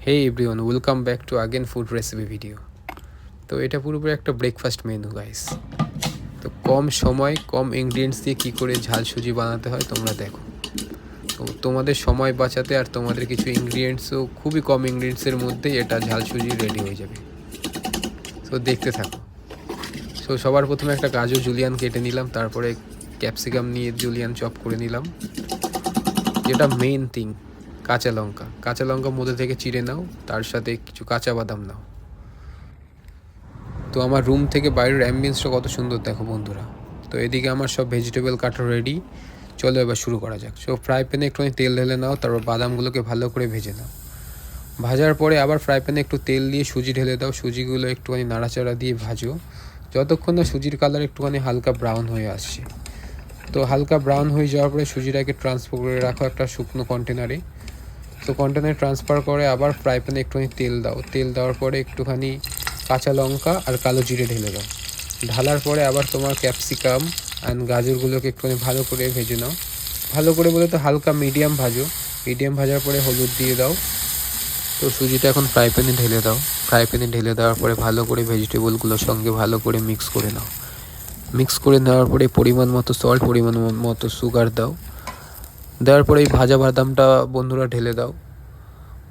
Hey everyone, welcome back to again food recipe video. তো এটা পুরোপুরি একটা ব্রেকফাস্ট মেনু গাইস। তো কম সময় কম ইনগ্রিডিয়েন্টস দিয়ে কী করে ঝাল সুজি বানাতে হয় তোমরা দেখো। তো তোমাদের সময় বাঁচাতে আর তোমাদের কিছু ইনগ্রিডিয়েন্টসও খুবই কম ইনগ্রিডিয়েন্টসের মধ্যেই এটা ঝাল সুজি রেডি হয়ে যাবে। তো দেখতে থাকো। সো সবার প্রথমে একটা গাজর জুলিয়ান কেটে নিলাম, তারপরে ক্যাপসিকাম নিয়ে জুলিয়ান চপ করে নিলাম। যেটা মেইন থিং, কাঁচা লঙ্কা মধ্যে থেকে চিড়ে নাও, তার সাথে কিছু কাঁচা বাদাম নাও। তো আমার রুম থেকে বাইরের অ্যাম্বিয়েন্সটা কত সুন্দর দেখো বন্ধুরা। তো এদিকে আমার সব ভেজিটেবল কাটা রেডি, চলো এবার শুরু করা যাক। সো ফ্রাই প্যানে একটুখানি তেল ঢেলে নাও, তারপর বাদামগুলোকে ভালো করে ভেজে নাও। ভাজার পরে আবার ফ্রাই প্যানে একটু তেল দিয়ে সুজি ঢেলে দাও, সুজিগুলো একটুখানি নাড়াচাড়া দিয়ে ভাজো যতক্ষণ না সুজির কালার একটুখানি হালকা ব্রাউন হয়ে আসছে। তো হালকা ব্রাউন হয়ে যাওয়ার পরে সুজিটাকে ট্রান্সফার করে রাখো একটা শুকনো কন্টেনারে। তো কন্টেনারে ট্রান্সফার করে আবার ফ্রাই প্যানে একটুখানি তেল দাও, তেল দেওয়ার পরে একটুখানি কাঁচা লঙ্কা আর কালো জিরে ঢেলে দাও। ঢালার পরে আবার তোমার ক্যাপসিকাম অ্যান্ড গাজরগুলোকে একটুখানি ভালো করে ভেজে নাও। ভালো করে বলে তো হালকা মিডিয়াম ভাজো। মিডিয়াম ভাজার পরে হলুদ দিয়ে দাও। তো সুজিটা এখন ফ্রাই প্যানে ঢেলে দাও। ফ্রাই প্যানে ঢেলে দেওয়ার পরে ভালো করে ভেজিটেবলগুলোর সঙ্গে ভালো করে মিক্স করে নাও। মিক্স করে নেওয়ার পরে পরিমাণ মতো সল্ট, পরিমাণ মতো সুগার দাও। দেওয়ার পরে এই ভাজা বাদামটা বন্ধুরা ঢেলে দাও।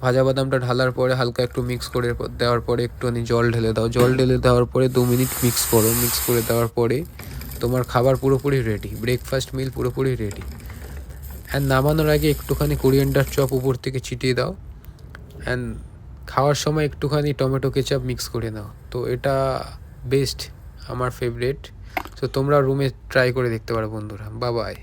ভাজা বাদামটা ঢালার পরে হালকা একটু মিক্স করে দেওয়ার পরে একটুখানি জল ঢেলে দাও। জল ঢেলে দেওয়ার পরে 2 মিনিট মিক্স করো। মিক্স করে দেওয়ার পরে তোমার খাবার পুরোপুরি রেডি, ব্রেকফাস্ট মিল পুরোপুরি রেডি। অ্যান্ড নামানোর আগে একটুখানি কোরিয়ান্ডার চপ উপর থেকে ছিটিয়ে দাও। অ্যান্ড খাওয়ার সময় একটুখানি টমেটো কেচাপ মিক্স করে নাও। তো এটা বেস্ট, আমার ফেভারিট। তো তোমরা রুমে ট্রাই করে দেখতে পারো বন্ধুরা। Bye bye.